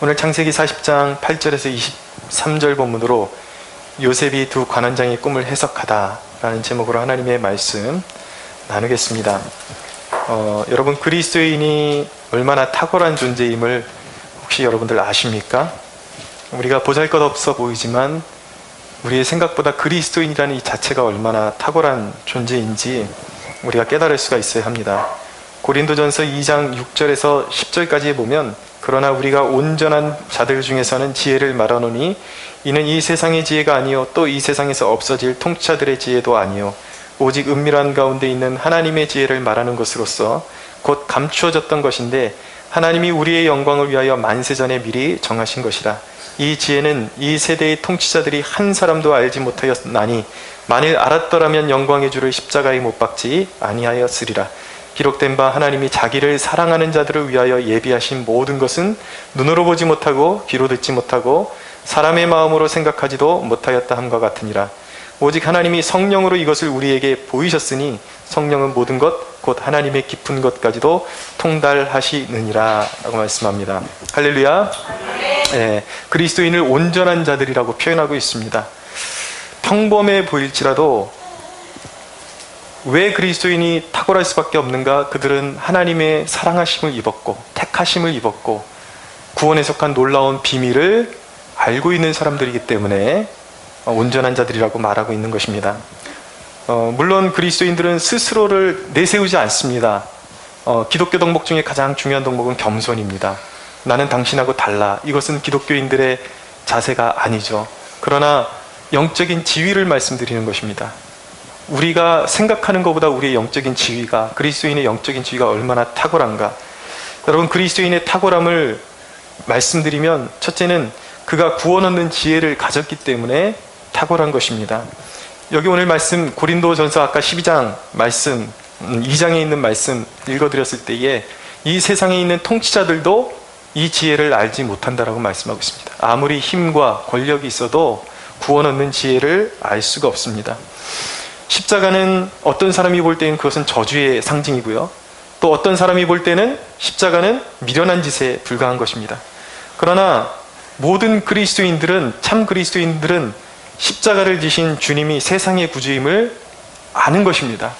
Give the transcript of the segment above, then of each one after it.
오늘 창세기 40장 8절에서 23절 본문으로 요셉이 두 관원장의 꿈을 해석하다 라는 제목으로 하나님의 말씀 나누겠습니다. 여러분, 그리스도인이 얼마나 탁월한 존재임을 혹시 여러분들 아십니까? 우리가 보잘것없어 보이지만 우리의 생각보다 그리스도인이라는 이 자체가 얼마나 탁월한 존재인지 우리가 깨달을 수가 있어야 합니다. 고린도전서 2장 6절에서 10절까지 보면, 그러나 우리가 온전한 자들 중에서는 지혜를 말하노니 이는 이 세상의 지혜가 아니요 또 이 세상에서 없어질 통치자들의 지혜도 아니요 오직 은밀한 가운데 있는 하나님의 지혜를 말하는 것으로서 곧 감추어졌던 것인데 하나님이 우리의 영광을 위하여 만세전에 미리 정하신 것이라. 이 지혜는 이 세대의 통치자들이 한 사람도 알지 못하였나니 만일 알았더라면 영광의 주를 십자가에 못 박지 아니하였으리라. 기록된 바 하나님이 자기를 사랑하는 자들을 위하여 예비하신 모든 것은 눈으로 보지 못하고 귀로 듣지 못하고 사람의 마음으로 생각하지도 못하였다 함과 같으니라. 오직 하나님이 성령으로 이것을 우리에게 보이셨으니 성령은 모든 것 곧 하나님의 깊은 것까지도 통달하시느니라 라고 말씀합니다. 할렐루야. 그리스도인을 온전한 자들이라고 표현하고 있습니다. 평범해 보일지라도 왜 그리스도인이 탁월할 수밖에 없는가? 그들은 하나님의 사랑하심을 입었고 택하심을 입었고 구원에 속한 놀라운 비밀을 알고 있는 사람들이기 때문에 온전한 자들이라고 말하고 있는 것입니다. 물론 그리스도인들은 스스로를 내세우지 않습니다. 기독교 덕목 중에 가장 중요한 덕목은 겸손입니다. 나는 당신하고 달라. 이것은 기독교인들의 자세가 아니죠. 그러나 영적인 지위를 말씀드리는 것입니다. 우리가 생각하는 것보다 우리의 영적인 지위가, 그리스도인의 영적인 지위가 얼마나 탁월한가. 여러분, 그리스도인의 탁월함을 말씀드리면 첫째는 그가 구원 얻는 지혜를 가졌기 때문에 탁월한 것입니다. 여기 오늘 말씀 고린도전서 아까 12장 말씀 2장에 있는 말씀 읽어드렸을 때에 이 세상에 있는 통치자들도 이 지혜를 알지 못한다라고 말씀하고 있습니다. 아무리 힘과 권력이 있어도 구원 얻는 지혜를 알 수가 없습니다. 십자가는 어떤 사람이 볼 때는 그것은 저주의 상징이고요, 또 어떤 사람이 볼 때는 십자가는 미련한 짓에 불과한 것입니다. 그러나 모든 그리스도인들은, 참 그리스도인들은 십자가를 지신 주님이 세상의 구주임을 아는 것입니다.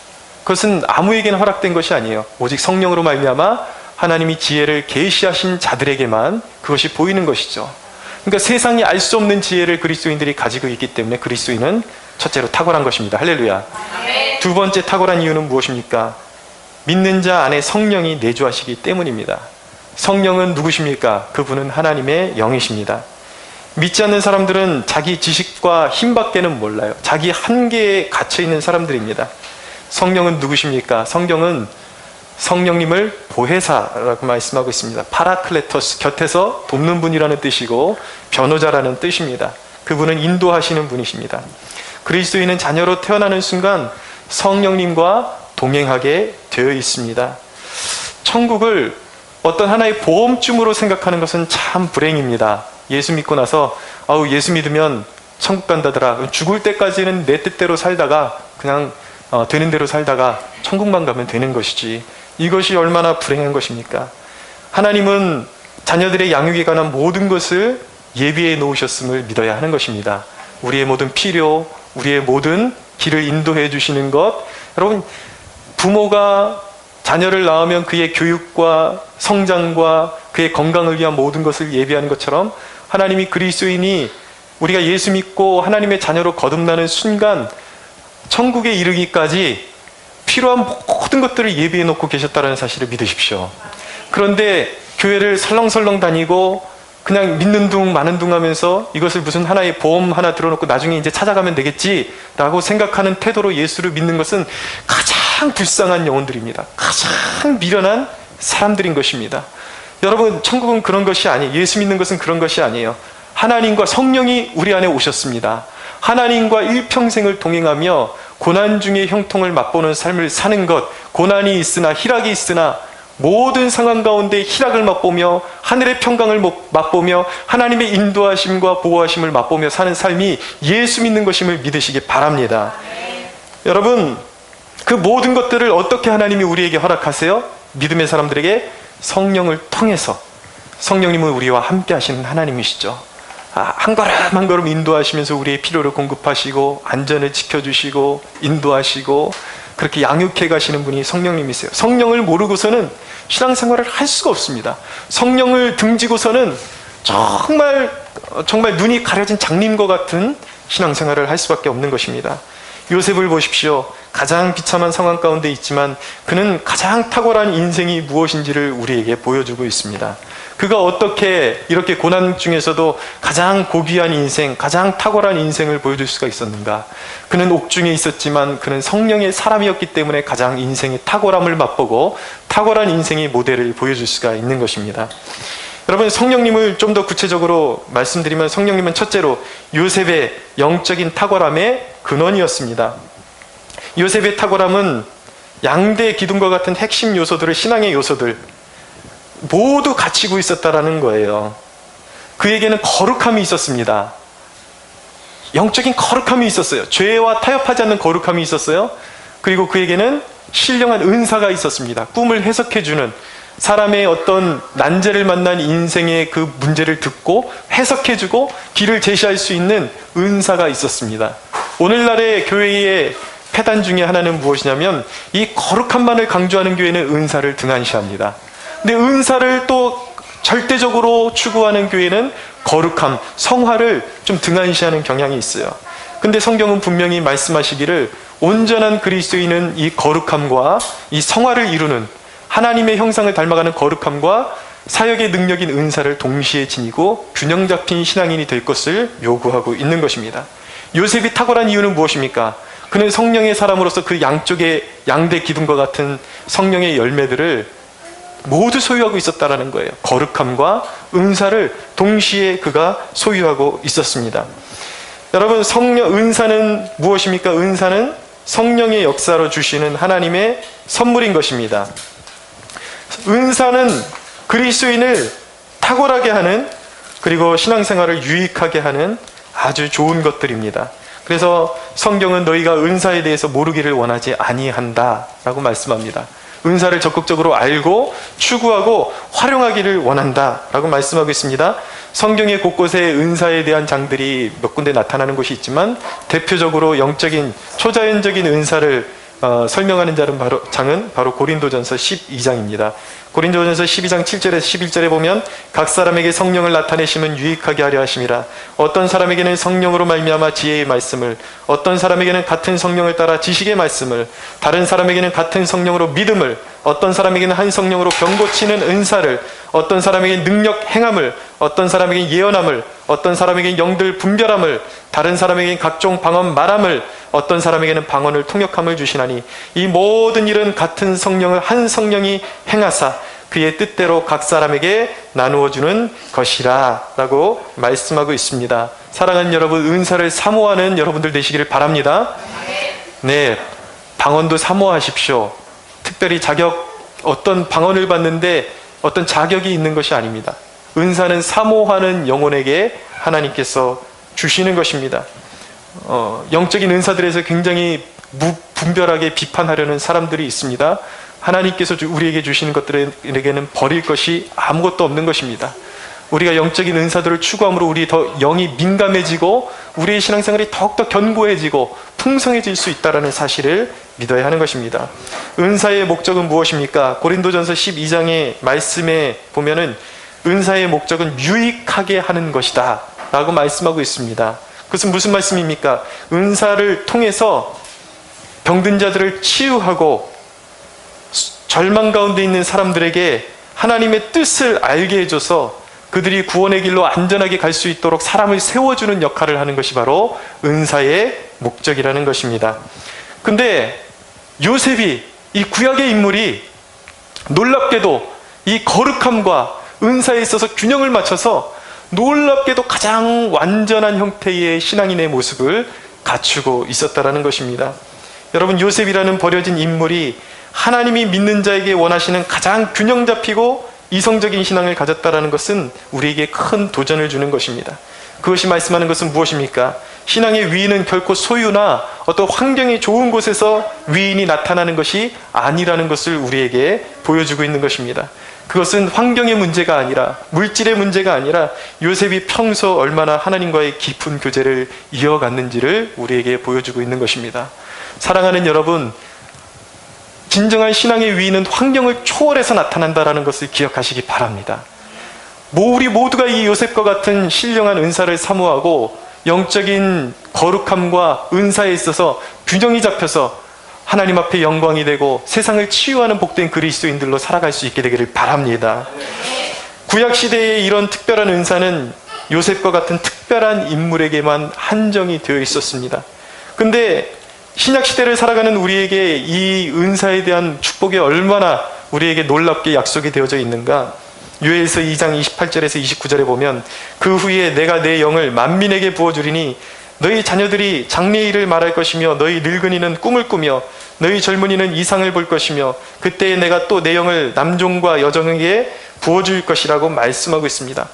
그것은 아무에게나 허락된 것이 아니에요. 오직 성령으로 말미암아 하나님이 지혜를 계시하신 자들에게만 그것이 보이는 것이죠. 그러니까 세상이 알 수 없는 지혜를 그리스도인들이 가지고 있기 때문에 그리스도인은 첫째로 탁월한 것입니다. 할렐루야. 두 번째 탁월한 이유는 무엇입니까? 믿는 자 안에 성령이 내주하시기 때문입니다. 성령은 누구십니까? 그분은 하나님의 영이십니다. 믿지 않는 사람들은 자기 지식과 힘밖에는 몰라요. 자기 한계에 갇혀있는 사람들입니다. 성령은 누구십니까? 성경은 성령님을 보혜사라고 말씀하고 있습니다. 파라클레토스, 곁에서 돕는 분이라는 뜻이고 변호자라는 뜻입니다. 그분은 인도하시는 분이십니다. 그리스도인은 자녀로 태어나는 순간 성령님과 동행하게 되어 있습니다. 천국을 어떤 하나의 보험쯤으로 생각하는 것은 참 불행입니다. 예수 믿고 나서 예수 믿으면 천국 간다더라. 죽을 때까지는 내 뜻대로 살다가 그냥 되는 대로 살다가 천국만 가면 되는 것이지. 이것이 얼마나 불행한 것입니까? 하나님은 자녀들의 양육에 관한 모든 것을 예비해 놓으셨음을 믿어야 하는 것입니다. 우리의 모든 필요, 우리의 모든 길을 인도해 주시는 것. 여러분, 부모가 자녀를 낳으면 그의 교육과 성장과 그의 건강을 위한 모든 것을 예비하는 것처럼 하나님이 그리스도인이 우리가 예수 믿고 하나님의 자녀로 거듭나는 순간 천국에 이르기까지 필요한 모든 것들을 예비해 놓고 계셨다는 사실을 믿으십시오. 그런데 교회를 설렁설렁 다니고 그냥 믿는 둥 마는 둥 하면서 이것을 무슨 하나의 보험 하나 들어놓고 나중에 이제 찾아가면 되겠지라고 생각하는 태도로 예수를 믿는 것은 가장 불쌍한 영혼들입니다. 가장 미련한 사람들인 것입니다. 여러분, 천국은 그런 것이 아니에요. 예수 믿는 것은 그런 것이 아니에요. 하나님과 성령이 우리 안에 오셨습니다. 하나님과 일평생을 동행하며 고난 중에 형통을 맛보는 삶을 사는 것, 고난이 있으나 희락이 있으나 모든 상황 가운데 희락을 맛보며 하늘의 평강을 맛보며 하나님의 인도하심과 보호하심을 맛보며 사는 삶이 예수 믿는 것임을 믿으시기 바랍니다. 여러분, 그 모든 것들을 어떻게 하나님이 우리에게 허락하세요? 믿음의 사람들에게 성령을 통해서 성령님은 우리와 함께 하시는 하나님이시죠. 한 걸음 한 걸음 인도하시면서 우리의 필요를 공급하시고 안전을 지켜주시고 인도하시고 그렇게 양육해 가시는 분이 성령님이세요. 성령을 모르고서는 신앙생활을 할 수가 없습니다. 성령을 등지고서는 정말 눈이 가려진 장님과 같은 신앙생활을 할 수밖에 없는 것입니다. 요셉을 보십시오. 가장 비참한 상황 가운데 있지만 그는 가장 탁월한 인생이 무엇인지를 우리에게 보여주고 있습니다. 그가 어떻게 이렇게 고난 중에서도 가장 고귀한 인생, 가장 탁월한 인생을 보여줄 수가 있었는가? 그는 옥중에 있었지만 그는 성령의 사람이었기 때문에 가장 인생의 탁월함을 맛보고 탁월한 인생의 모델을 보여줄 수가 있는 것입니다. 여러분, 성령님을 좀 더 구체적으로 말씀드리면 성령님은 첫째로 요셉의 영적인 탁월함의 근원이었습니다. 요셉의 탁월함은 양대 기둥과 같은 핵심 요소들을, 신앙의 요소들 모두 갖추고 있었다라는 거예요. 그에게는 거룩함이 있었습니다. 영적인 거룩함이 있었어요. 죄와 타협하지 않는 거룩함이 있었어요. 그리고 그에게는 신령한 은사가 있었습니다. 꿈을 해석해주는, 사람의 어떤 난제를 만난 인생의 그 문제를 듣고 해석해주고 길을 제시할 수 있는 은사가 있었습니다. 오늘날의 교회의 패단 중에 하나는 무엇이냐면 이 거룩함만을 강조하는 교회는 은사를 등한시합니다. 근데 은사를 또 절대적으로 추구하는 교회는 거룩함, 성화를 좀 등한시하는 경향이 있어요. 근데 성경은 분명히 말씀하시기를 온전한 그리스도인은 이 거룩함과 이 성화를 이루는, 하나님의 형상을 닮아가는 거룩함과 사역의 능력인 은사를 동시에 지니고 균형 잡힌 신앙인이 될 것을 요구하고 있는 것입니다. 요셉이 탁월한 이유는 무엇입니까? 그는 성령의 사람으로서 그 양쪽의 양대 기둥과 같은 성령의 열매들을 모두 소유하고 있었다라는 거예요. 거룩함과 은사를 동시에 그가 소유하고 있었습니다. 여러분, 은사는 무엇입니까? 은사는 성령의 역사로 주시는 하나님의 선물인 것입니다. 은사는 그리스도인을 탁월하게 하는, 그리고 신앙생활을 유익하게 하는 아주 좋은 것들입니다. 그래서 성경은 너희가 은사에 대해서 모르기를 원하지 아니한다 라고 말씀합니다. 은사를 적극적으로 알고 추구하고 활용하기를 원한다 라고 말씀하고 있습니다. 성경의 곳곳에 은사에 대한 장들이 몇 군데 나타나는 곳이 있지만 대표적으로 영적인 초자연적인 은사를 설명하는 장은 바로 고린도전서 12장입니다. 고린도전서 12장 7절에서 11절에 보면 각 사람에게 성령을 나타내심은 유익하게 하려 하심이라. 어떤 사람에게는 성령으로 말미암아 지혜의 말씀을, 어떤 사람에게는 같은 성령을 따라 지식의 말씀을, 다른 사람에게는 같은 성령으로 믿음을, 어떤 사람에게는 한 성령으로 병고치는 은사를, 어떤 사람에게는 능력 행함을, 어떤 사람에게는 예언함을, 어떤 사람에게는 영들 분별함을, 다른 사람에게는 각종 방언 말함을, 어떤 사람에게는 방언을 통역함을 주시나니 이 모든 일은 같은 성령을 한 성령이 행하사 그의 뜻대로 각 사람에게 나누어 주는 것이라 라고 말씀하고 있습니다. 사랑하는 여러분, 은사를 사모하는 여러분들 되시기를 바랍니다. 네, 방언도 사모하십시오. 특별히 어떤 방언을 받는데 어떤 자격이 있는 것이 아닙니다. 은사는 사모하는 영혼에게 하나님께서 주시는 것입니다. 영적인 은사들에서 굉장히 무분별하게 비판하려는 사람들이 있습니다. 하나님께서 우리에게 주시는 것들에게는 버릴 것이 아무것도 없는 것입니다. 우리가 영적인 은사들을 추구함으로 우리 더 영이 민감해지고 우리의 신앙생활이 더욱더 견고해지고 풍성해질 수 있다는 사실을 믿어야 하는 것입니다. 은사의 목적은 무엇입니까? 고린도전서 12장의 말씀에 보면은 은사의 목적은 유익하게 하는 것이다 라고 말씀하고 있습니다. 그것은 무슨 말씀입니까? 은사를 통해서 병든 자들을 치유하고 절망 가운데 있는 사람들에게 하나님의 뜻을 알게 해줘서 그들이 구원의 길로 안전하게 갈 수 있도록 사람을 세워주는 역할을 하는 것이 바로 은사의 목적이라는 것입니다. 근데 요셉이, 이 구약의 인물이 놀랍게도 이 거룩함과 은사에 있어서 균형을 맞춰서 놀랍게도 가장 완전한 형태의 신앙인의 모습을 갖추고 있었다라는 것입니다. 여러분, 요셉이라는 버려진 인물이 하나님이 믿는 자에게 원하시는 가장 균형 잡히고 이성적인 신앙을 가졌다라는 것은 우리에게 큰 도전을 주는 것입니다. 그것이 말씀하는 것은 무엇입니까? 신앙의 위인은 결코 소유나 어떤 환경이 좋은 곳에서 위인이 나타나는 것이 아니라는 것을 우리에게 보여주고 있는 것입니다. 그것은 환경의 문제가 아니라, 물질의 문제가 아니라 요셉이 평소 얼마나 하나님과의 깊은 교제를 이어갔는지를 우리에게 보여주고 있는 것입니다. 사랑하는 여러분, 진정한 신앙의 위인은 환경을 초월해서 나타난다는 것을 기억하시기 바랍니다. 우리 모두가 이 요셉과 같은 신령한 은사를 사모하고 영적인 거룩함과 은사에 있어서 균형이 잡혀서 하나님 앞에 영광이 되고 세상을 치유하는 복된 그리스도인들로 살아갈 수 있게 되기를 바랍니다. 구약시대의 이런 특별한 은사는 요셉과 같은 특별한 인물에게만 한정이 되어 있었습니다. 근데 신약시대를 살아가는 우리에게 이 은사에 대한 축복이 얼마나 우리에게 놀랍게 약속이 되어져 있는가. 요엘서 2장 28절에서 29절에 보면 그 후에 내가 내 영을 만민에게 부어주리니 너희 자녀들이 장래의 일을 말할 것이며 너희 늙은이는 꿈을 꾸며 너희 젊은이는 이상을 볼 것이며 그때에 내가 또 내 영을 남종과 여종에게 부어줄 것이라고 말씀하고 있습니다.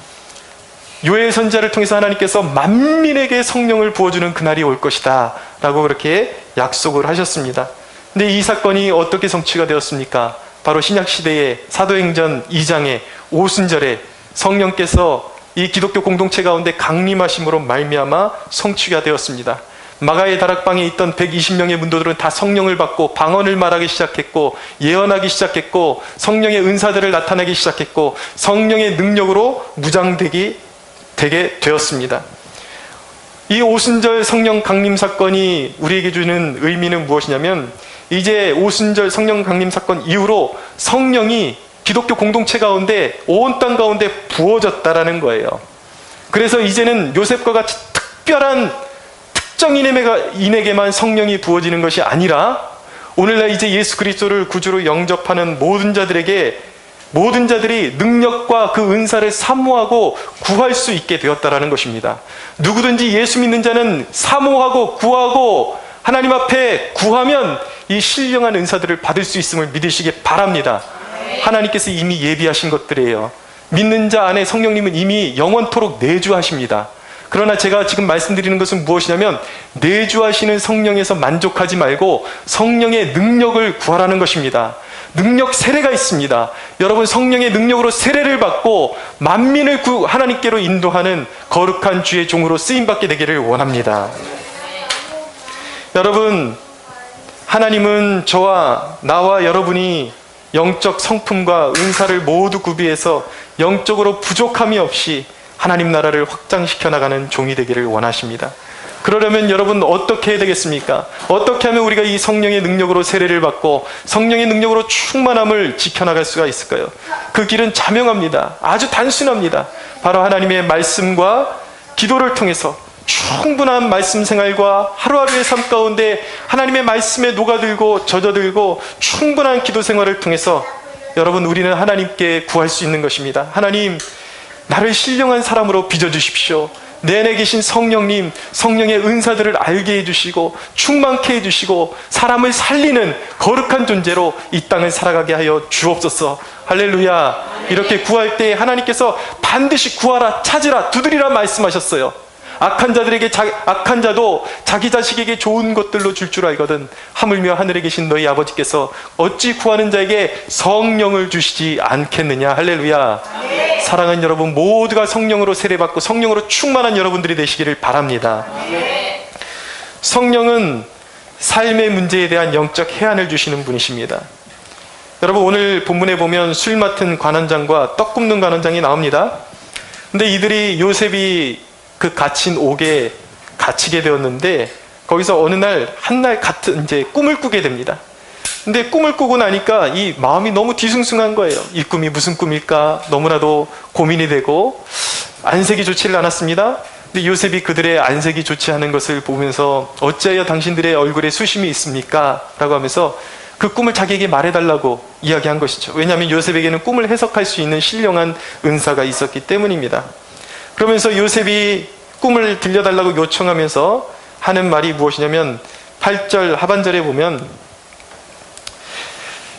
요엘 선지자를 통해서 하나님께서 만민에게 성령을 부어주는 그날이 올 것이다 라고 그렇게 약속을 하셨습니다. 근데 이 사건이 어떻게 성취가 되었습니까? 바로 신약시대의 사도행전 2장의 오순절에 성령께서 이 기독교 공동체 가운데 강림하심으로 말미암아 성취가 되었습니다. 마가의 다락방에 있던 120명의 문도들은 다 성령을 받고 방언을 말하기 시작했고 예언하기 시작했고 성령의 은사들을 나타내기 시작했고 성령의 능력으로 무장되게 되었습니다. 이 오순절 성령 강림 사건이 우리에게 주는 의미는 무엇이냐면 이제 오순절 성령 강림 사건 이후로 성령이 기독교 공동체 가운데 온 땅 가운데 부어졌다라는 거예요. 그래서 이제는 요셉과 같이 특별한 특정인에게만 성령이 부어지는 것이 아니라 오늘날 이제 예수 그리스도를 구주로 영접하는 모든 자들이 능력과 그 은사를 사모하고 구할 수 있게 되었다라는 것입니다. 누구든지 예수 믿는 자는 사모하고 구하고 하나님 앞에 구하면 이 신령한 은사들을 받을 수 있음을 믿으시기 바랍니다. 하나님께서 이미 예비하신 것들이에요. 믿는 자 안에 성령님은 이미 영원토록 내주하십니다. 그러나 제가 지금 말씀드리는 것은 무엇이냐면 내주하시는 성령에서 만족하지 말고 성령의 능력을 구하라는 것입니다. 능력 세례가 있습니다. 여러분 성령의 능력으로 세례를 받고 만민을 하나님께로 인도하는 거룩한 주의 종으로 쓰임받게 되기를 원합니다. 여러분, 하나님은 나와 여러분이 영적 성품과 은사를 모두 구비해서 영적으로 부족함이 없이 하나님 나라를 확장시켜 나가는 종이 되기를 원하십니다. 그러려면 여러분 어떻게 해야 되겠습니까? 어떻게 하면 우리가 이 성령의 능력으로 세례를 받고 성령의 능력으로 충만함을 지켜나갈 수가 있을까요? 그 길은 자명합니다. 아주 단순합니다. 바로 하나님의 말씀과 기도를 통해서 충분한 말씀 생활과 하루하루의 삶 가운데 하나님의 말씀에 녹아들고 젖어들고 충분한 기도 생활을 통해서 여러분 우리는 하나님께 구할 수 있는 것입니다. 하나님, 나를 신령한 사람으로 빚어주십시오. 내 안에 계신 성령님, 성령의 은사들을 알게 해주시고 충만케 해주시고 사람을 살리는 거룩한 존재로 이 땅을 살아가게 하여 주옵소서. 할렐루야. 이렇게 구할 때 하나님께서 반드시 구하라, 찾으라, 두드리라 말씀하셨어요. 악한 자도 자기 자식에게 좋은 것들로 줄 줄 알거든 하물며 하늘에 계신 너희 아버지께서 어찌 구하는 자에게 성령을 주시지 않겠느냐. 할렐루야. 네. 사랑하는 여러분, 모두가 성령으로 세례받고 성령으로 충만한 여러분들이 되시기를 바랍니다. 네. 성령은 삶의 문제에 대한 영적 해안을 주시는 분이십니다. 여러분, 오늘 본문에 보면 술 맡은 관원장과 떡 굽는 관원장이 나옵니다. 근데 이들이 요셉이 그 갇힌 옥에 갇히게 되었는데 거기서 어느 날 한날 같은 이제 꿈을 꾸게 됩니다. 근데 꿈을 꾸고 나니까 이 마음이 너무 뒤숭숭한 거예요. 이 꿈이 무슨 꿈일까 너무나도 고민이 되고 안색이 좋지를 않았습니다. 근데 요셉이 그들의 안색이 좋지 않은 것을 보면서 어찌하여 당신들의 얼굴에 수심이 있습니까? 라고 하면서 그 꿈을 자기에게 말해달라고 이야기한 것이죠. 왜냐하면 요셉에게는 꿈을 해석할 수 있는 신령한 은사가 있었기 때문입니다. 그러면서 요셉이 꿈을 들려달라고 요청하면서 하는 말이 무엇이냐면 8절 하반절에 보면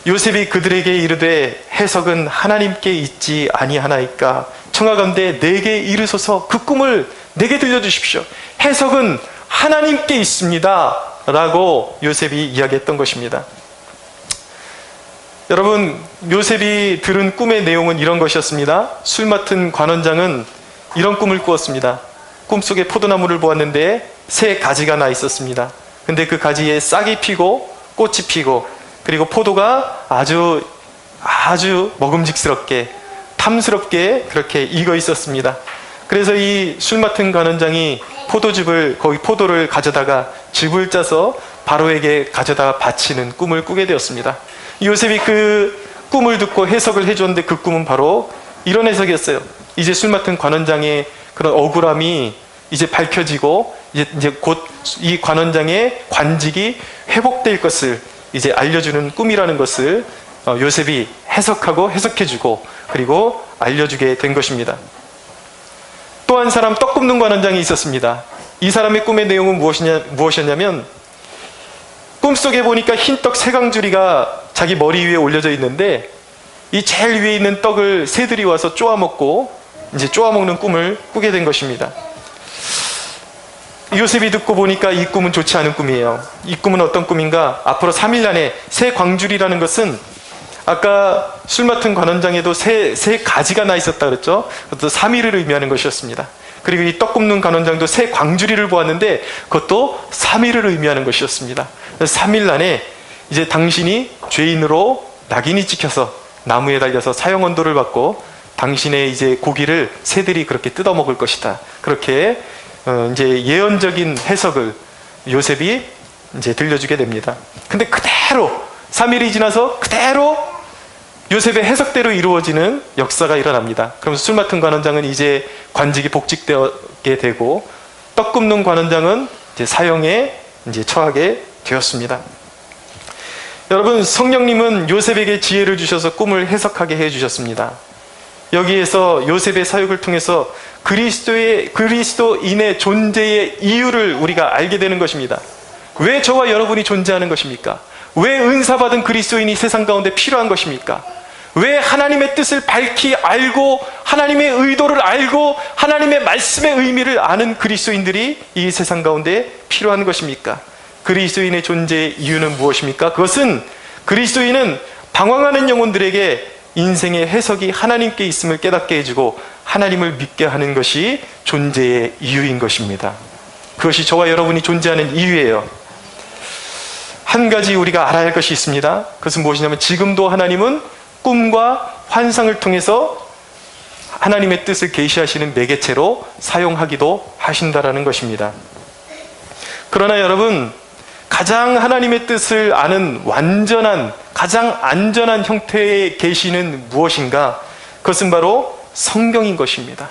요셉이 그들에게 이르되 해석은 하나님께 있지 아니하나이까 청하건대 내게 이르소서 그 꿈을 내게 들려주십시오. 해석은 하나님께 있습니다 라고 요셉이 이야기했던 것입니다. 여러분, 요셉이 들은 꿈의 내용은 이런 것이었습니다. 술 맡은 관원장은 이런 꿈을 꾸었습니다. 꿈속에 포도나무를 보았는데 새 가지가 나 있었습니다. 근데 그 가지에 싹이 피고 꽃이 피고 그리고 포도가 아주 먹음직스럽게 탐스럽게 그렇게 익어 있었습니다. 그래서 이 술 맡은 관원장이 거기 포도를 가져다가 즙을 짜서 바로에게 가져다 바치는 꿈을 꾸게 되었습니다. 요셉이 그 꿈을 듣고 해석을 해줬는데 그 꿈은 바로 이런 해석이었어요. 이제 술 맡은 관원장의 그런 억울함이 이제 밝혀지고 이제 곧 이 관원장의 관직이 회복될 것을 이제 알려주는 꿈이라는 것을 요셉이 해석하고 해석해주고 그리고 알려주게 된 것입니다. 또 한 사람 떡 굽는 관원장이 있었습니다. 이 사람의 꿈의 내용은 무엇이었냐면 꿈속에 보니까 흰떡 3강줄이가 자기 머리 위에 올려져 있는데 이 제일 위에 있는 떡을 새들이 와서 쪼아먹고 이제 쪼아먹는 꿈을 꾸게 된 것입니다. 요셉이 듣고 보니까 이 꿈은 좋지 않은 꿈이에요. 이 꿈은 어떤 꿈인가? 앞으로 3일 안에 새 광줄이라는 것은 아까 술 맡은 관원장에도 새 가지가 나 있었다 그랬죠? 그것도 3일을 의미하는 것이었습니다. 그리고 이 떡 굽는 관원장도 새 광주리를 보았는데 그것도 3일을 의미하는 것이었습니다. 3일 안에 이제 당신이 죄인으로 낙인이 찍혀서 나무에 달려서 사형언도를 받고 당신의 이제 고기를 새들이 그렇게 뜯어먹을 것이다. 그렇게 이제 예언적인 해석을 요셉이 이제 들려주게 됩니다. 근데 그대로 3일이 지나서 그대로 요셉의 해석대로 이루어지는 역사가 일어납니다. 그러면서 술 맡은 관원장은 이제 관직이 복직되게 되고 떡 굽는 관원장은 이제 사형에 이제 처하게 되었습니다. 여러분, 성령님은 요셉에게 지혜를 주셔서 꿈을 해석하게 해주셨습니다. 여기에서 요셉의 사역을 통해서 그리스도인의 존재의 이유를 우리가 알게 되는 것입니다. 왜 저와 여러분이 존재하는 것입니까? 왜 은사받은 그리스도인이 세상 가운데 필요한 것입니까? 왜 하나님의 뜻을 밝히 알고 하나님의 의도를 알고 하나님의 말씀의 의미를 아는 그리스도인들이 이 세상 가운데 필요한 것입니까? 그리스도인의 존재의 이유는 무엇입니까? 그것은 그리스도인은 방황하는 영혼들에게 인생의 해석이 하나님께 있음을 깨닫게 해주고 하나님을 믿게 하는 것이 존재의 이유인 것입니다. 그것이 저와 여러분이 존재하는 이유예요. 한 가지 우리가 알아야 할 것이 있습니다. 그것은 무엇이냐면 지금도 하나님은 꿈과 환상을 통해서 하나님의 뜻을 계시하시는 매개체로 사용하기도 하신다라는 것입니다. 그러나 여러분, 가장 하나님의 뜻을 아는 가장 안전한 형태의 계시는 무엇인가? 그것은 바로 성경인 것입니다.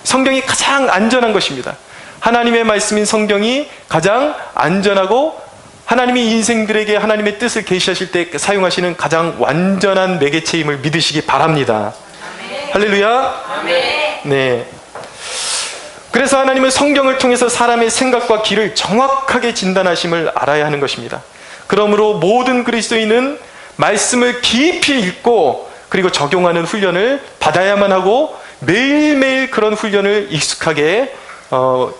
성경이 가장 안전한 것입니다. 하나님의 말씀인 성경이 가장 안전하고 하나님이 인생들에게 하나님의 뜻을 계시하실 때 사용하시는 가장 완전한 매개체임을 믿으시기 바랍니다. 아멘. 할렐루야. 아멘. 네. 그래서 하나님은 성경을 통해서 사람의 생각과 길을 정확하게 진단하심을 알아야 하는 것입니다. 그러므로 모든 그리스도인은 말씀을 깊이 읽고 그리고 적용하는 훈련을 받아야만 하고 매일매일 그런 훈련을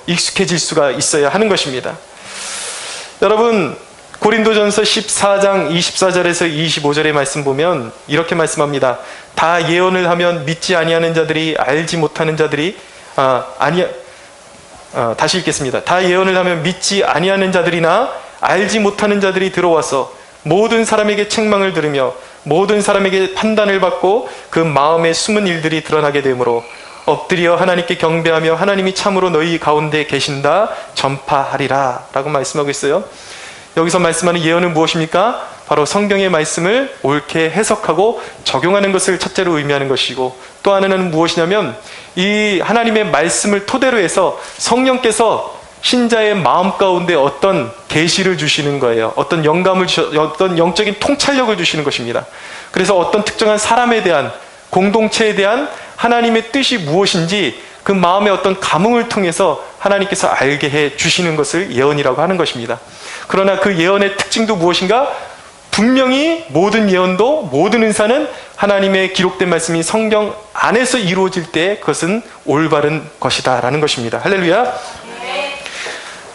익숙해질 수가 있어야 하는 것입니다. 여러분, 고린도전서 14장 24절에서 25절의 말씀 보면 이렇게 말씀합니다. 다 예언을 하면 믿지 아니하는 자들이 알지 못하는 자들이 다시 읽겠습니다. 다 예언을 하면 믿지 아니하는 자들이나 알지 못하는 자들이 들어와서 모든 사람에게 책망을 들으며 모든 사람에게 판단을 받고 그 마음의 숨은 일들이 드러나게 되므로 엎드려 하나님께 경배하며 하나님이 참으로 너희 가운데 계신다 전파하리라 라고 말씀하고 있어요. 여기서 말씀하는 예언은 무엇입니까? 바로 성경의 말씀을 옳게 해석하고 적용하는 것을 첫째로 의미하는 것이고, 또 하나는 무엇이냐면 이 하나님의 말씀을 토대로 해서 성령께서 신자의 마음 가운데 어떤 계시를 주시는 거예요. 어떤 영감을 어떤 영적인 통찰력을 주시는 것입니다. 그래서 어떤 특정한 사람에 대한, 공동체에 대한 하나님의 뜻이 무엇인지 그 마음의 어떤 감흥을 통해서 하나님께서 알게 해 주시는 것을 예언이라고 하는 것입니다. 그러나 그 예언의 특징도 무엇인가? 분명히 모든 예언도, 모든 은사는 하나님의 기록된 말씀이 성경 안에서 이루어질 때 그것은 올바른 것이다 라는 것입니다. 할렐루야.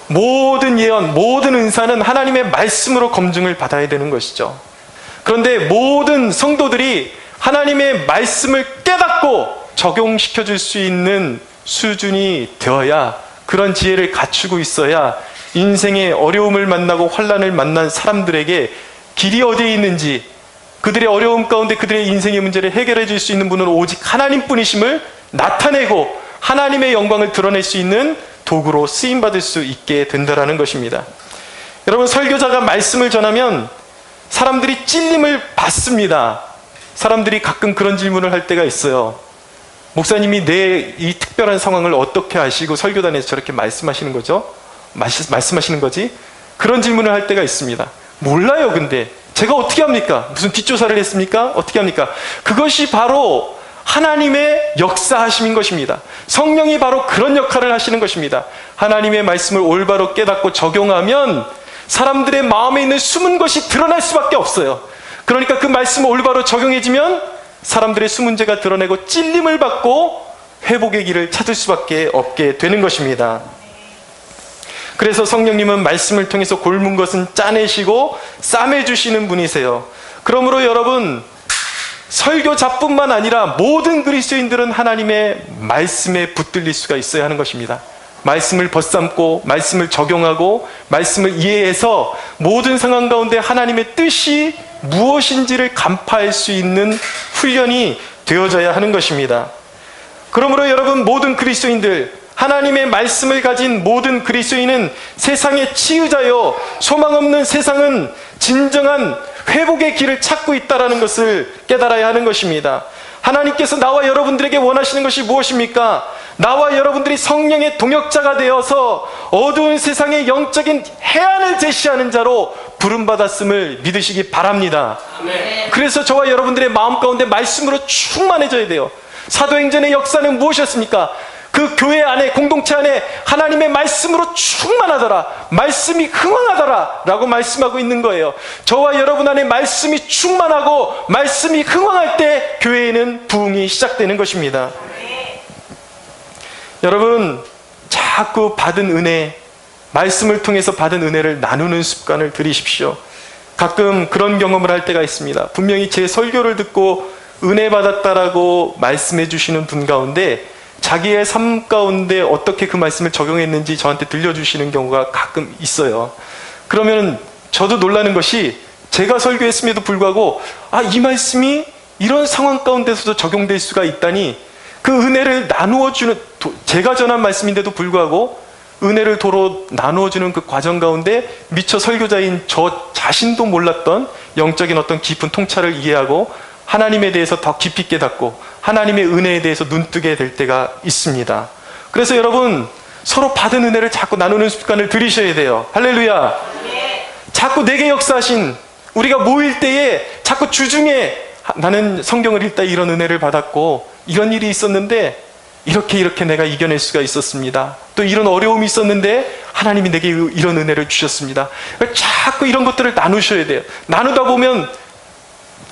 모든 예언, 모든 은사는 하나님의 말씀으로 검증을 받아야 되는 것이죠. 그런데 모든 성도들이 하나님의 말씀을 깨닫고 적용시켜 줄 수 있는 수준이 되어야, 그런 지혜를 갖추고 있어야 인생의 어려움을 만나고 환난을 만난 사람들에게 길이 어디에 있는지, 그들의 어려움 가운데 그들의 인생의 문제를 해결해 줄 수 있는 분은 오직 하나님뿐이심을 나타내고 하나님의 영광을 드러낼 수 있는 도구로 쓰임받을 수 있게 된다는 것입니다. 여러분, 설교자가 말씀을 전하면 사람들이 찔림을 받습니다. 사람들이 가끔 그런 질문을 할 때가 있어요. 목사님이 내 이 특별한 상황을 어떻게 아시고 설교단에서 저렇게 말씀하시는 거죠? 말씀하시는 거지? 그런 질문을 할 때가 있습니다. 몰라요. 근데 제가 어떻게 합니까? 무슨 뒷조사를 했습니까? 어떻게 합니까? 그것이 바로 하나님의 역사하심인 것입니다. 성령이 바로 그런 역할을 하시는 것입니다. 하나님의 말씀을 올바로 깨닫고 적용하면 사람들의 마음에 있는 숨은 것이 드러날 수밖에 없어요. 그러니까 그 말씀을 올바로 적용해지면 사람들의 숨은 죄가 드러내고 찔림을 받고 회복의 길을 찾을 수밖에 없게 되는 것입니다. 그래서 성령님은 말씀을 통해서 골문 것은 짜내시고 싸매주시는 분이세요. 그러므로 여러분, 설교자뿐만 아니라 모든 그리스도인들은 하나님의 말씀에 붙들릴 수가 있어야 하는 것입니다. 말씀을 벗삼고 말씀을 적용하고 말씀을 이해해서 모든 상황 가운데 하나님의 뜻이 무엇인지를 간파할 수 있는 훈련이 되어져야 하는 것입니다. 그러므로 여러분, 모든 그리스도인들, 하나님의 말씀을 가진 모든 그리스도인은 세상의 치유자요, 소망 없는 세상은 진정한 회복의 길을 찾고 있다는 것을 깨달아야 하는 것입니다. 하나님께서 나와 여러분들에게 원하시는 것이 무엇입니까? 나와 여러분들이 성령의 동역자가 되어서 어두운 세상의 영적인 해안을 제시하는 자로 부름받았음을 믿으시기 바랍니다. 아멘. 그래서 저와 여러분들의 마음 가운데 말씀으로 충만해져야 돼요. 사도행전의 역사는 무엇이었습니까? 그 교회 안에, 공동체 안에 하나님의 말씀으로 충만하더라, 말씀이 흥왕하더라 라고 말씀하고 있는 거예요. 저와 여러분 안에 말씀이 충만하고 말씀이 흥왕할 때 교회에는 부흥이 시작되는 것입니다. 여러분, 자꾸 받은 은혜, 말씀을 통해서 받은 은혜를 나누는 습관을 들이십시오. 가끔 그런 경험을 할 때가 있습니다. 분명히 제 설교를 듣고 은혜 받았다라고 말씀해 주시는 분 가운데 자기의 삶 가운데 어떻게 그 말씀을 적용했는지 저한테 들려주시는 경우가 가끔 있어요. 그러면 저도 놀라는 것이, 제가 설교했음에도 불구하고 이 말씀이 이런 상황 가운데서도 적용될 수가 있다니, 그 은혜를 나누어주는, 제가 전한 말씀인데도 불구하고 은혜를 도로 나누어주는 그 과정 가운데 미처 설교자인 저 자신도 몰랐던 영적인 어떤 깊은 통찰을 이해하고 하나님에 대해서 더 깊이 깨닫고 하나님의 은혜에 대해서 눈뜨게 될 때가 있습니다. 그래서 여러분, 서로 받은 은혜를 자꾸 나누는 습관을 들이셔야 돼요. 할렐루야. 자꾸 내게 역사하신, 우리가 모일 때에 자꾸 주중에 나는 성경을 읽다 이런 은혜를 받았고 이런 일이 있었는데 이렇게 내가 이겨낼 수가 있었습니다. 또 이런 어려움이 있었는데 하나님이 내게 이런 은혜를 주셨습니다. 자꾸 이런 것들을 나누셔야 돼요. 나누다 보면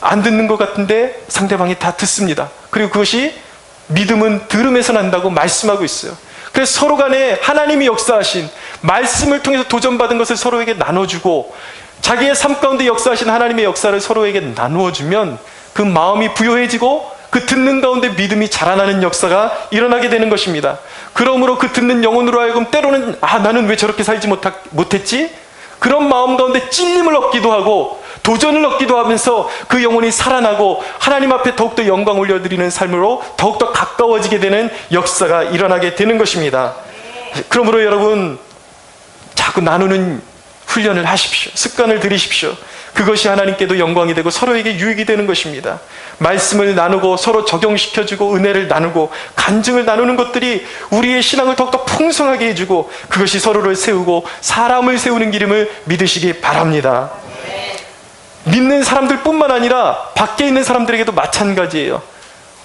안 듣는 것 같은데 상대방이 다 듣습니다. 그리고 그것이 믿음은 들음에서 난다고 말씀하고 있어요. 그래서 서로 간에 하나님이 역사하신 말씀을 통해서 도전받은 것을 서로에게 나눠주고 자기의 삶 가운데 역사하신 하나님의 역사를 서로에게 나누어주면 그 마음이 부요해지고 그 듣는 가운데 믿음이 자라나는 역사가 일어나게 되는 것입니다. 그러므로 그 듣는 영혼으로 하여금 때로는 나는 왜 저렇게 살지 못했지? 그런 마음 가운데 찔림을 얻기도 하고 도전을 얻기도 하면서 그 영혼이 살아나고 하나님 앞에 더욱더 영광 올려드리는 삶으로 더욱더 가까워지게 되는 역사가 일어나게 되는 것입니다. 그러므로 여러분, 자꾸 나누는 훈련을 하십시오. 습관을 들이십시오. 그것이 하나님께도 영광이 되고 서로에게 유익이 되는 것입니다. 말씀을 나누고 서로 적용시켜주고 은혜를 나누고 간증을 나누는 것들이 우리의 신앙을 더욱더 풍성하게 해주고 그것이 서로를 세우고 사람을 세우는 길임을 믿으시기 바랍니다. 믿는 사람들 뿐만 아니라 밖에 있는 사람들에게도 마찬가지예요.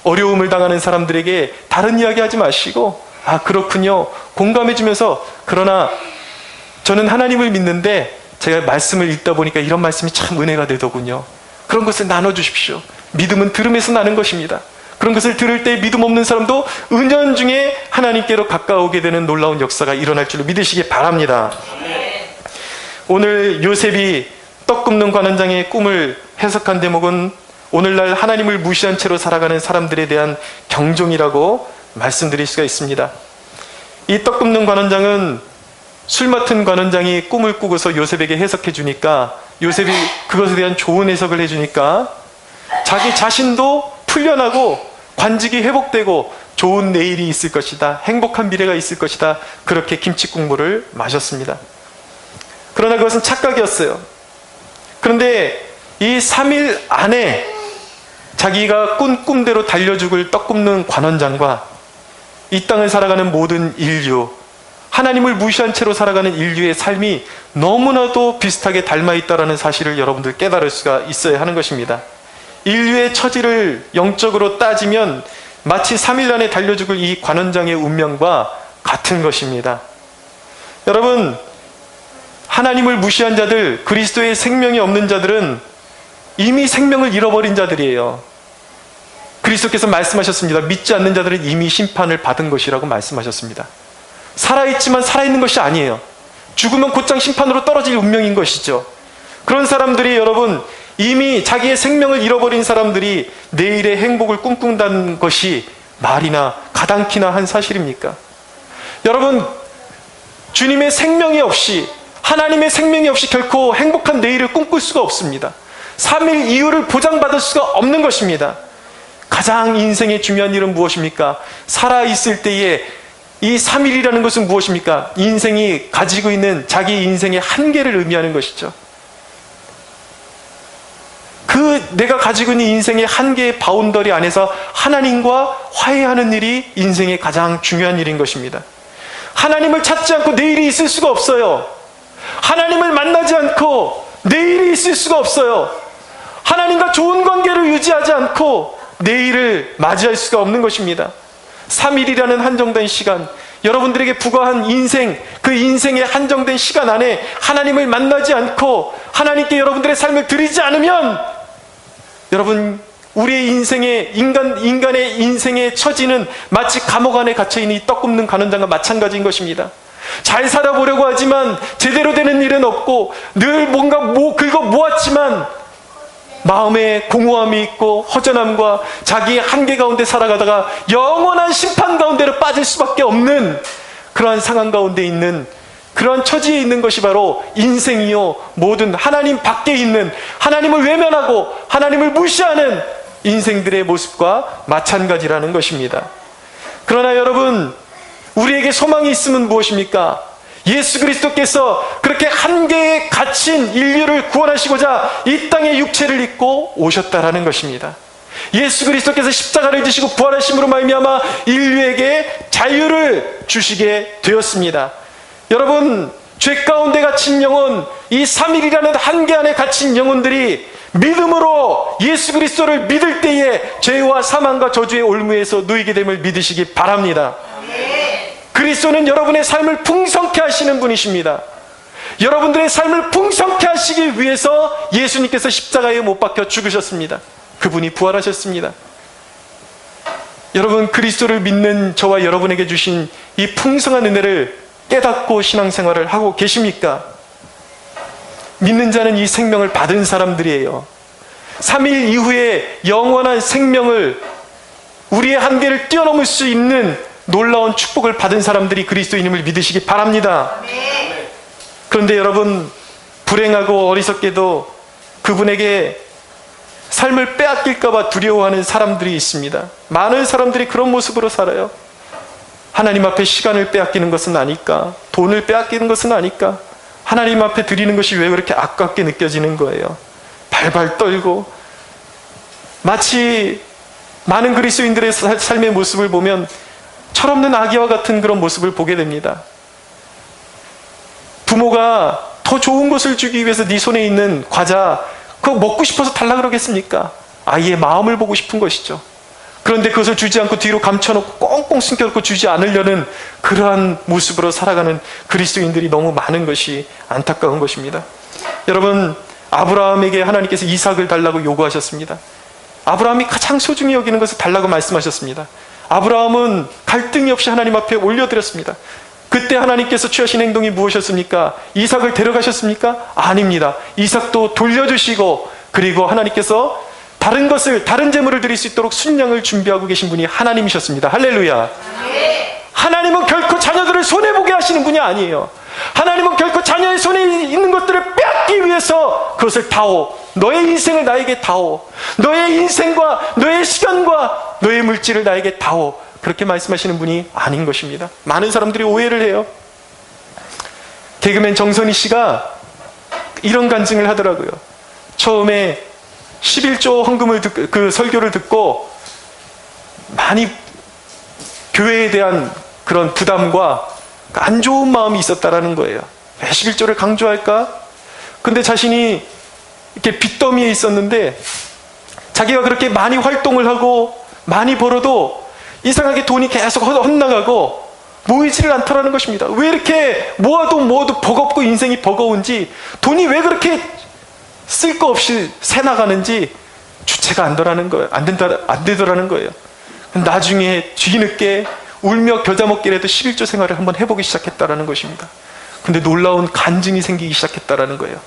어려움을 당하는 사람들에게 다른 이야기 하지 마시고 그렇군요, 공감해 주면서, 그러나 저는 하나님을 믿는데 제가 말씀을 읽다 보니까 이런 말씀이 참 은혜가 되더군요. 그런 것을 나눠주십시오. 믿음은 들음에서 나는 것입니다. 그런 것을 들을 때 믿음 없는 사람도 은연중에 하나님께로 가까우게 되는 놀라운 역사가 일어날 줄로 믿으시기 바랍니다. 오늘 요셉이 떡 굽는 관원장의 꿈을 해석한 대목은 오늘날 하나님을 무시한 채로 살아가는 사람들에 대한 경종이라고 말씀드릴 수가 있습니다. 이 떡 굽는 관원장은 술 맡은 관원장이 꿈을 꾸고서 요셉에게 해석해 주니까 요셉이 그것에 대한 좋은 해석을 해주니까 자기 자신도 풀려나고 관직이 회복되고 좋은 내일이 있을 것이다, 행복한 미래가 있을 것이다, 그렇게 김치국물을 마셨습니다. 그러나 그것은 착각이었어요. 그런데 이 3일 안에 자기가 꾼 꿈대로 달려 죽을 떡 굽는 관원장과 이 땅을 살아가는 모든 인류, 하나님을 무시한 채로 살아가는 인류의 삶이 너무나도 비슷하게 닮아있다는 사실을 여러분들 깨달을 수가 있어야 하는 것입니다. 인류의 처지를 영적으로 따지면 마치 3일 안에 달려 죽을 이 관원장의 운명과 같은 것입니다. 여러분, 하나님을 무시한 자들, 그리스도의 생명이 없는 자들은 이미 생명을 잃어버린 자들이에요. 그리스도께서 말씀하셨습니다. 믿지 않는 자들은 이미 심판을 받은 것이라고 말씀하셨습니다. 살아있지만 살아있는 것이 아니에요. 죽으면 곧장 심판으로 떨어질 운명인 것이죠. 그런 사람들이 여러분, 이미 자기의 생명을 잃어버린 사람들이 내일의 행복을 꿈꾼다는 것이 말이나 가당키나 한 사실입니까? 여러분, 주님의 생명이 없이, 하나님의 생명이 없이 결코 행복한 내일을 꿈꿀 수가 없습니다. 3일 이후를 보장받을 수가 없는 것입니다. 가장 인생의 중요한 일은 무엇입니까? 살아있을 때에 이 3일이라는 것은 무엇입니까? 인생이 가지고 있는 자기 인생의 한계를 의미하는 것이죠. 그 내가 가지고 있는 인생의 한계의 바운더리 안에서 하나님과 화해하는 일이 인생의 가장 중요한 일인 것입니다. 하나님을 찾지 않고 내일이 있을 수가 없어요. 하나님을 만나지 않고 내일이 있을 수가 없어요. 하나님과 좋은 관계를 유지하지 않고 내일을 맞이할 수가 없는 것입니다. 3일이라는 한정된 시간, 여러분들에게 부과한 인생, 그 인생의 한정된 시간 안에 하나님을 만나지 않고 하나님께 여러분들의 삶을 드리지 않으면 여러분, 우리의 인생의 인간의 인생의 처지는 마치 감옥 안에 갇혀있는 이 떡 굽는 관원장과 마찬가지인 것입니다. 잘 살아보려고 하지만 제대로 되는 일은 없고 늘 뭔가 긁어 모았지만 마음에 공허함이 있고 허전함과 자기의 한계 가운데 살아가다가 영원한 심판 가운데로 빠질 수밖에 없는 그러한 상황 가운데 있는 그러한 처지에 있는 것이 바로 인생이요, 모든 하나님 밖에 있는, 하나님을 외면하고 하나님을 무시하는 인생들의 모습과 마찬가지라는 것입니다. 그러나 여러분, 우리에게 소망이 있으면 무엇입니까? 예수 그리스도께서 그렇게 한계에 갇힌 인류를 구원하시고자 이 땅에 육체를 입고 오셨다라는 것입니다. 예수 그리스도께서 십자가를 지시고 부활하심으로 말미암아 인류에게 자유를 주시게 되었습니다. 여러분, 죄 가운데 갇힌 영혼, 이 3일이라는 한계 안에 갇힌 영혼들이 믿음으로 예수 그리스도를 믿을 때에 죄와 사망과 저주의 올무에서 놓이게 됨을 믿으시기 바랍니다. 그리스도는 여러분의 삶을 풍성케 하시는 분이십니다. 여러분들의 삶을 풍성케 하시기 위해서 예수님께서 십자가에 못 박혀 죽으셨습니다. 그분이 부활하셨습니다. 여러분, 그리스도를 믿는 저와 여러분에게 주신 이 풍성한 은혜를 깨닫고 신앙생활을 하고 계십니까? 믿는 자는 이 생명을 받은 사람들이에요. 3일 이후에 영원한 생명을, 우리의 한계를 뛰어넘을 수 있는 놀라운 축복을 받은 사람들이 그리스도인임을 믿으시기 바랍니다. 그런데 여러분, 불행하고 어리석게도 그분에게 삶을 빼앗길까 봐 두려워하는 사람들이 있습니다. 많은 사람들이 그런 모습으로 살아요. 하나님 앞에 시간을 빼앗기는 것은 아닐까? 돈을 빼앗기는 것은 아닐까? 하나님 앞에 드리는 것이 왜 그렇게 아깝게 느껴지는 거예요? 발발 떨고, 마치 많은 그리스도인들의 삶의 모습을 보면 철없는 아기와 같은 그런 모습을 보게 됩니다. 부모가 더 좋은 것을 주기 위해서 네 손에 있는 과자, 그거 먹고 싶어서 달라 그러겠습니까? 아이의 마음을 보고 싶은 것이죠. 그런데 그것을 주지 않고 뒤로 감춰놓고 꽁꽁 숨겨놓고 주지 않으려는 그러한 모습으로 살아가는 그리스도인들이 너무 많은 것이 안타까운 것입니다. 여러분, 아브라함에게 하나님께서 이삭을 달라고 요구하셨습니다. 아브라함이 가장 소중히 여기는 것을 달라고 말씀하셨습니다. 아브라함은 갈등이 없이 하나님 앞에 올려드렸습니다. 그때 하나님께서 취하신 행동이 무엇이었습니까? 이삭을 데려가셨습니까? 아닙니다. 이삭도 돌려주시고 그리고 하나님께서 다른 제물을 드릴 수 있도록 순양을 준비하고 계신 분이 하나님이셨습니다. 할렐루야. 하나님은 결코 자녀들을 손해보게 하시는 분이 아니에요. 하나님은 결코 자녀의 손에 있는 것들을 빼앗기 위해서 그것을 다오, 너의 인생을 나에게 다오, 너의 인생과 너의 시간과 너의 물질을 나에게 다오, 그렇게 말씀하시는 분이 아닌 것입니다. 많은 사람들이 오해를 해요. 개그맨 정선희 씨가 이런 간증을 하더라고요. 처음에 11조 헌금을 그 설교를 듣고 많이 교회에 대한 그런 부담과 안 좋은 마음이 있었다라는 거예요. 왜 11조를 강조할까? 근데 자신이 이렇게 빚더미에 있었는데 자기가 그렇게 많이 활동을 하고 많이 벌어도 이상하게 돈이 계속 헛나가고 모이지를 않더라는 것입니다. 왜 이렇게 모아도 버겁고 인생이 버거운지, 돈이 왜 그렇게 쓸 거 없이 새 나가는지 주체가 안 되더라는 거예요. 나중에 뒤늦게 울며 겨자 먹기라도 11조 생활을 한번 해보기 시작했다라는 것입니다. 근데 놀라운 간증이 생기기 시작했다라는 거예요.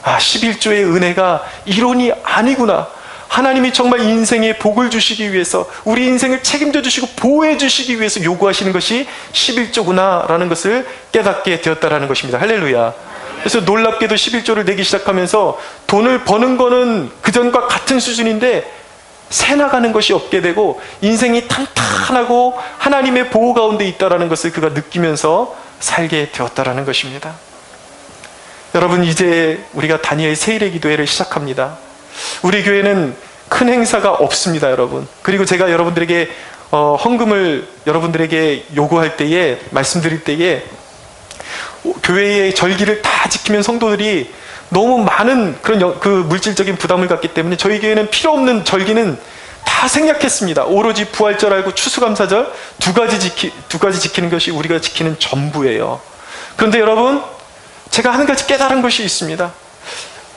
11조의 은혜가 이론이 아니구나. 하나님이 정말 인생에 복을 주시기 위해서, 우리 인생을 책임져 주시고 보호해 주시기 위해서 요구하시는 것이 11조구나 라는 것을 깨닫게 되었다라는 것입니다. 할렐루야. 그래서 놀랍게도 11조를 내기 시작하면서 돈을 버는 거는 그전과 같은 수준인데 새 나가는 것이 없게 되고 인생이 탄탄하고 하나님의 보호 가운데 있다라는 것을 그가 느끼면서 살게 되었다라는 것입니다. 여러분, 이제 우리가 다니엘 세일의 기도회를 시작합니다. 우리 교회는 큰 행사가 없습니다, 여러분. 그리고 제가 여러분들에게 헌금을 여러분들에게 요구할 때에, 말씀드릴 때에 교회의 절기를 다 지키면 성도들이 너무 많은 그런 그 물질적인 부담을 갖기 때문에 저희 교회는 필요 없는 절기는 다 생략했습니다. 오로지 부활절하고 추수감사절 두 가지 지키는 것이 우리가 지키는 전부예요. 그런데 여러분, 제가 한 가지 깨달은 것이 있습니다.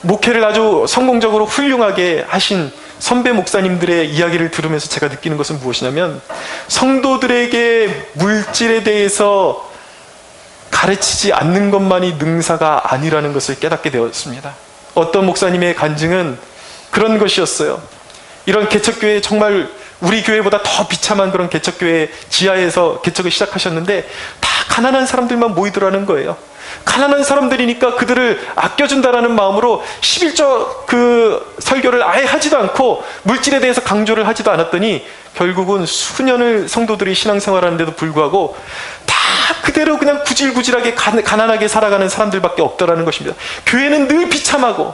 목회를 아주 성공적으로 훌륭하게 하신 선배 목사님들의 이야기를 들으면서 제가 느끼는 것은 무엇이냐면, 성도들에게 물질에 대해서 가르치지 않는 것만이 능사가 아니라는 것을 깨닫게 되었습니다. 어떤 목사님의 간증은 그런 것이었어요. 이런 개척교회, 정말 우리 교회보다 더 비참한 그런 개척교회 지하에서 개척을 시작하셨는데 다 가난한 사람들만 모이더라는 거예요. 가난한 사람들이니까 그들을 아껴준다라는 마음으로 11조 그 설교를 아예 하지도 않고 물질에 대해서 강조를 하지도 않았더니 결국은 수년을 성도들이 신앙생활하는데도 불구하고 다 그대로 그냥 구질구질하게 가난하게 살아가는 사람들밖에 없더라는 것입니다. 교회는 늘 비참하고,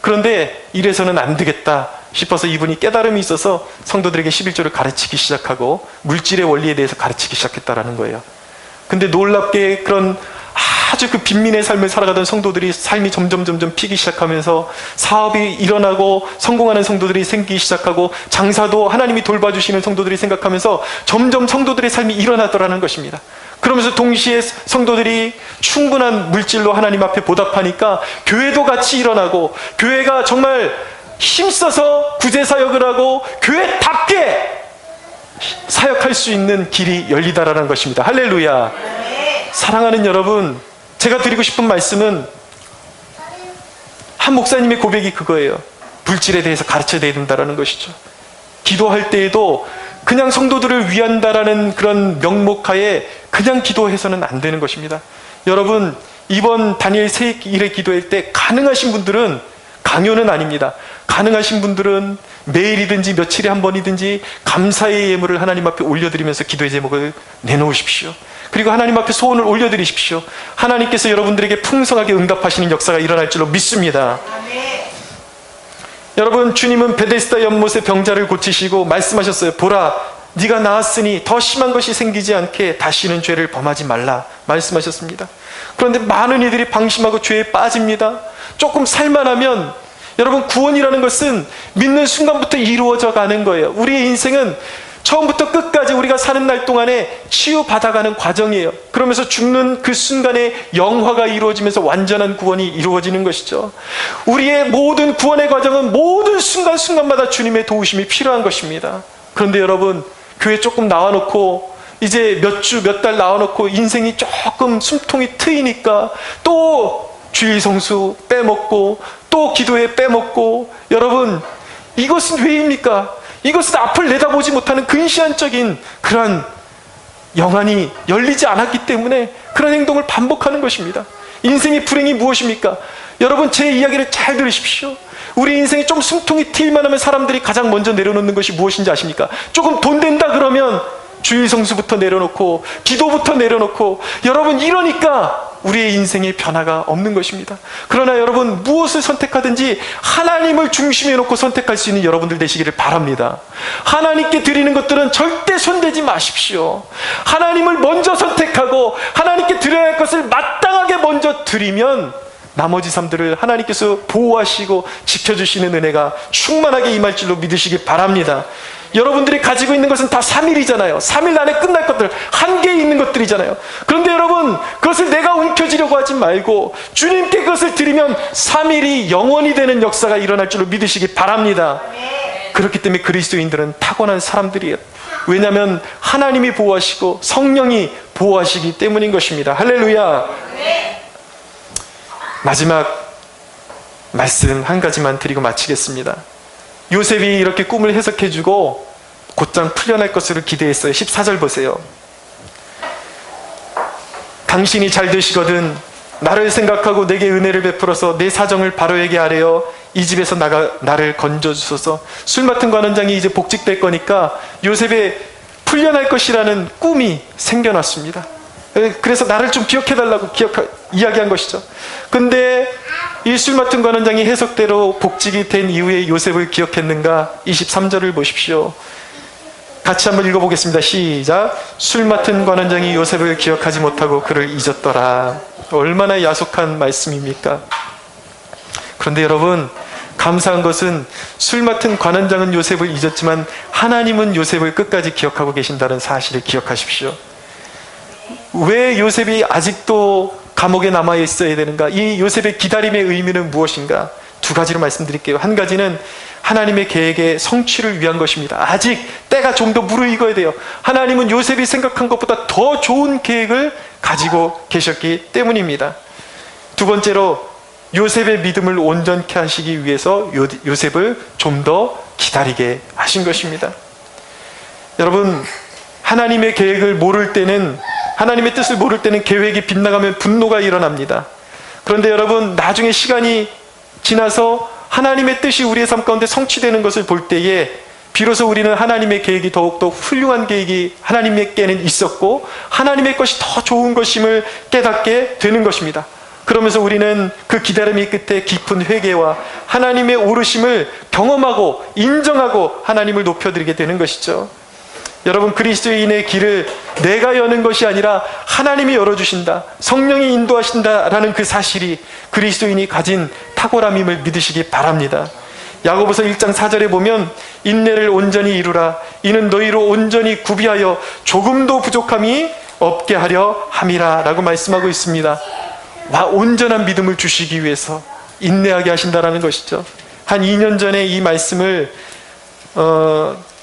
그런데 이래서는 안 되겠다 싶어서 이분이 깨달음이 있어서 성도들에게 11조를 가르치기 시작하고 물질의 원리에 대해서 가르치기 시작했다라는 거예요. 근데 놀랍게 그런 아주 그 빈민의 삶을 살아가던 성도들이 삶이 점점 피기 시작하면서 사업이 일어나고 성공하는 성도들이 생기기 시작하고 장사도 하나님이 돌봐주시는 성도들이 생각하면서 점점 성도들의 삶이 일어나더라는 것입니다. 그러면서 동시에 성도들이 충분한 물질로 하나님 앞에 보답하니까 교회도 같이 일어나고, 교회가 정말 힘써서 구제사역을 하고 교회답게 사역할 수 있는 길이 열리다라는 것입니다. 할렐루야. 사랑하는 여러분, 제가 드리고 싶은 말씀은 한 목사님의 고백이 그거예요. 물질에 대해서 가르쳐야 된다는 것이죠. 기도할 때에도 그냥 성도들을 위한다라는 그런 명목하에 그냥 기도해서는 안 되는 것입니다. 여러분, 이번 다니엘 세일의 기도할 때 가능하신 분들은, 강요는 아닙니다, 가능하신 분들은 매일이든지 며칠에 한 번이든지 감사의 예물을 하나님 앞에 올려드리면서 기도의 제목을 내놓으십시오. 그리고 하나님 앞에 소원을 올려드리십시오. 하나님께서 여러분들에게 풍성하게 응답하시는 역사가 일어날 줄로 믿습니다. 여러분, 주님은 베데스다 연못의 병자를 고치시고 말씀하셨어요. 보라, 네가 나았으니 더 심한 것이 생기지 않게 다시는 죄를 범하지 말라 말씀하셨습니다. 그런데 많은 이들이 방심하고 죄에 빠집니다. 조금 살만하면, 여러분, 구원이라는 것은 믿는 순간부터 이루어져 가는 거예요. 우리의 인생은 처음부터 끝까지 우리가 사는 날 동안에 치유받아가는 과정이에요. 그러면서 죽는 그 순간에 영화가 이루어지면서 완전한 구원이 이루어지는 것이죠. 우리의 모든 구원의 과정은 모든 순간순간마다 주님의 도우심이 필요한 것입니다. 그런데 여러분, 교회 조금 나와놓고 이제 몇 주, 몇 달 나와놓고 인생이 조금 숨통이 트이니까 또 주일 성수 빼먹고 또 기도에 빼먹고, 여러분 이것은 왜입니까? 이것은 앞을 내다보지 못하는 근시안적인 그러한 영안이 열리지 않았기 때문에 그런 행동을 반복하는 것입니다. 인생의 불행이 무엇입니까? 여러분 제 이야기를 잘 들으십시오. 우리 인생이 좀 숨통이 트일만 하면 사람들이 가장 먼저 내려놓는 것이 무엇인지 아십니까? 조금 돈 된다 그러면 주일 성수부터 내려놓고 기도부터 내려놓고, 여러분 이러니까 우리의 인생의 변화가 없는 것입니다. 그러나 여러분 무엇을 선택하든지 하나님을 중심에 놓고 선택할 수 있는 여러분들 되시기를 바랍니다. 하나님께 드리는 것들은 절대 손대지 마십시오. 하나님을 먼저 선택하고 하나님께 드려야 할 것을 마땅하게 먼저 드리면 나머지 삶들을 하나님께서 보호하시고 지켜주시는 은혜가 충만하게 임할 줄로 믿으시기 바랍니다. 여러분들이 가지고 있는 것은 다 3일이잖아요. 3일 안에 끝날 것들, 한계에 있는 것들이잖아요. 그런데 여러분 그것을 내가 움켜쥐려고 하지 말고 주님께 그것을 드리면 3일이 영원히 되는 역사가 일어날 줄로 믿으시기 바랍니다. 그렇기 때문에 그리스도인들은 타고난 사람들이에요. 왜냐하면 하나님이 보호하시고 성령이 보호하시기 때문인 것입니다. 할렐루야. 마지막 말씀 한 가지만 드리고 마치겠습니다. 요셉이 이렇게 꿈을 해석해주고 곧장 풀려날 것을 기대했어요. 14절 보세요. 당신이 잘 되시거든 나를 생각하고 내게 은혜를 베풀어서 내 사정을 바로에게 아뢰어 이 집에서 나를 건져주소서. 술 맡은 관원장이 이제 복직될 거니까 요셉의 풀려날 것이라는 꿈이 생겨났습니다. 그래서 나를 좀 기억해달라고 이야기한 것이죠. 근데 이 술 맡은 관원장이 해석대로 복직이 된 이후에 요셉을 기억했는가? 23절을 보십시오. 같이 한번 읽어보겠습니다. 시작. 술 맡은 관원장이 요셉을 기억하지 못하고 그를 잊었더라. 얼마나 야속한 말씀입니까? 그런데 여러분 감사한 것은 술 맡은 관원장은 요셉을 잊었지만 하나님은 요셉을 끝까지 기억하고 계신다는 사실을 기억하십시오. 왜 요셉이 아직도 감옥에 남아 있어야 되는가? 이 요셉의 기다림의 의미는 무엇인가? 두 가지로 말씀드릴게요. 한 가지는 하나님의 계획의 성취를 위한 것입니다. 아직 때가 좀 더 무르익어야 돼요. 하나님은 요셉이 생각한 것보다 더 좋은 계획을 가지고 계셨기 때문입니다. 두 번째로 요셉의 믿음을 온전케 하시기 위해서 요셉을 좀 더 기다리게 하신 것입니다. 여러분 하나님의 계획을 모를 때는, 하나님의 뜻을 모를 때는 계획이 빗나가면 분노가 일어납니다. 그런데 여러분 나중에 시간이 지나서 하나님의 뜻이 우리의 삶 가운데 성취되는 것을 볼 때에 비로소 우리는 하나님의 계획이 더욱더 훌륭한 계획이 하나님께는 있었고 하나님의 것이 더 좋은 것임을 깨닫게 되는 것입니다. 그러면서 우리는 그 기다림의 끝에 깊은 회개와 하나님의 오르심을 경험하고 인정하고 하나님을 높여드리게 되는 것이죠. 여러분 그리스도인의 길을 내가 여는 것이 아니라 하나님이 열어주신다, 성령이 인도하신다라는 그 사실이 그리스도인이 가진 탁월함임을 믿으시기 바랍니다. 야고보서 1장 4절에 보면 인내를 온전히 이루라. 이는 너희로 온전히 구비하여 조금도 부족함이 없게 하려 함이라 라고 말씀하고 있습니다. 온전한 믿음을 주시기 위해서 인내하게 하신다라는 것이죠. 한 2년 전에 이 말씀을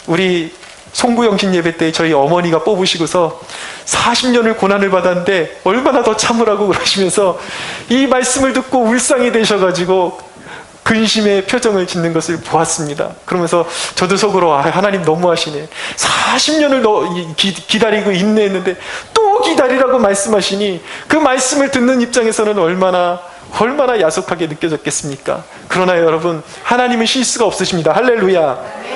우리 송구영신 예배 때 저희 어머니가 뽑으시고서 40년을 고난을 받았는데 얼마나 더 참으라고 그러시면서 이 말씀을 듣고 울상이 되셔가지고 근심의 표정을 짓는 것을 보았습니다. 그러면서 저도 속으로 하나님 너무하시네. 40년을 기다리고 인내했는데 또 기다리라고 말씀하시니 그 말씀을 듣는 입장에서는 얼마나 야속하게 느껴졌겠습니까? 그러나 여러분 하나님은 실수가 없으십니다. 할렐루야.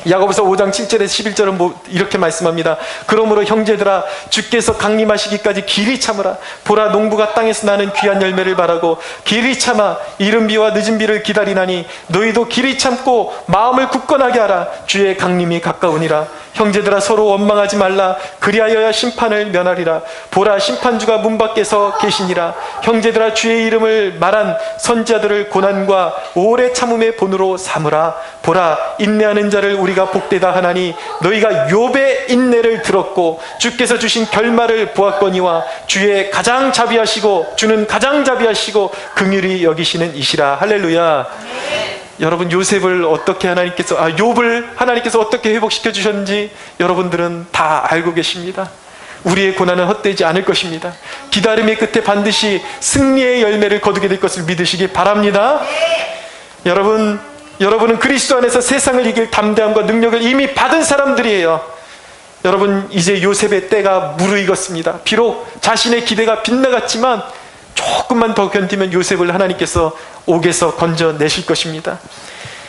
야고보서 5장 7절에서 11절은 이렇게 말씀합니다. 그러므로 형제들아 주께서 강림하시기까지 길이 참으라. 보라 농부가 땅에서 나는 귀한 열매를 바라고 길이 참아 이른 비와 늦은 비를 기다리나니 너희도 길이 참고 마음을 굳건하게 하라. 주의 강림이 가까우니라. 형제들아 서로 원망하지 말라. 그리하여야 심판을 면하리라. 보라 심판주가 문 밖에서 계시니라. 형제들아 주의 이름을 말한 선지자들을 고난과 오래 참음의 본으로 삼으라. 보라 인내하는 자를 우리가 복되다 하나니 너희가 욥의 인내를 들었고 주께서 주신 결말을 보았거니와 주의 가장 자비하시고 주는 가장 자비하시고 긍휼히 여기시는 이시라. 할렐루야. 여러분 요셉을 어떻게 욥을 하나님께서 어떻게 회복시켜 주셨는지 여러분들은 다 알고 계십니다. 우리의 고난은 헛되지 않을 것입니다. 기다림의 끝에 반드시 승리의 열매를 거두게 될 것을 믿으시기 바랍니다. 여러분은 그리스도 안에서 세상을 이길 담대함과 능력을 이미 받은 사람들이에요. 여러분, 이제 요셉의 때가 무르익었습니다. 비록 자신의 기대가 빗나갔지만 조금만 더 견디면 요셉을 하나님께서 옥에서 건져내실 것입니다.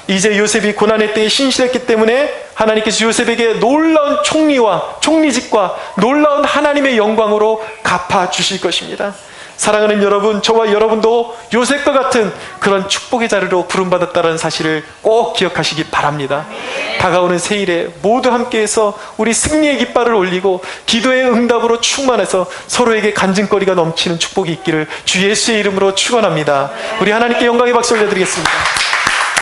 이제 요셉이 고난의 때에 신실했기 때문에 하나님께서 요셉에게 놀라운 총리와 총리직과 놀라운 하나님의 영광으로 갚아주실 것입니다. 사랑하는 여러분, 저와 여러분도 요셉과 같은 그런 축복의 자리로 부름받았다는 사실을 꼭 기억하시기 바랍니다. 다가오는 새일에 모두 함께해서 우리 승리의 깃발을 올리고 기도의 응답으로 충만해서 서로에게 간증거리가 넘치는 축복이 있기를 주 예수의 이름으로 축원합니다. 우리 하나님께 영광의 박수 올려드리겠습니다.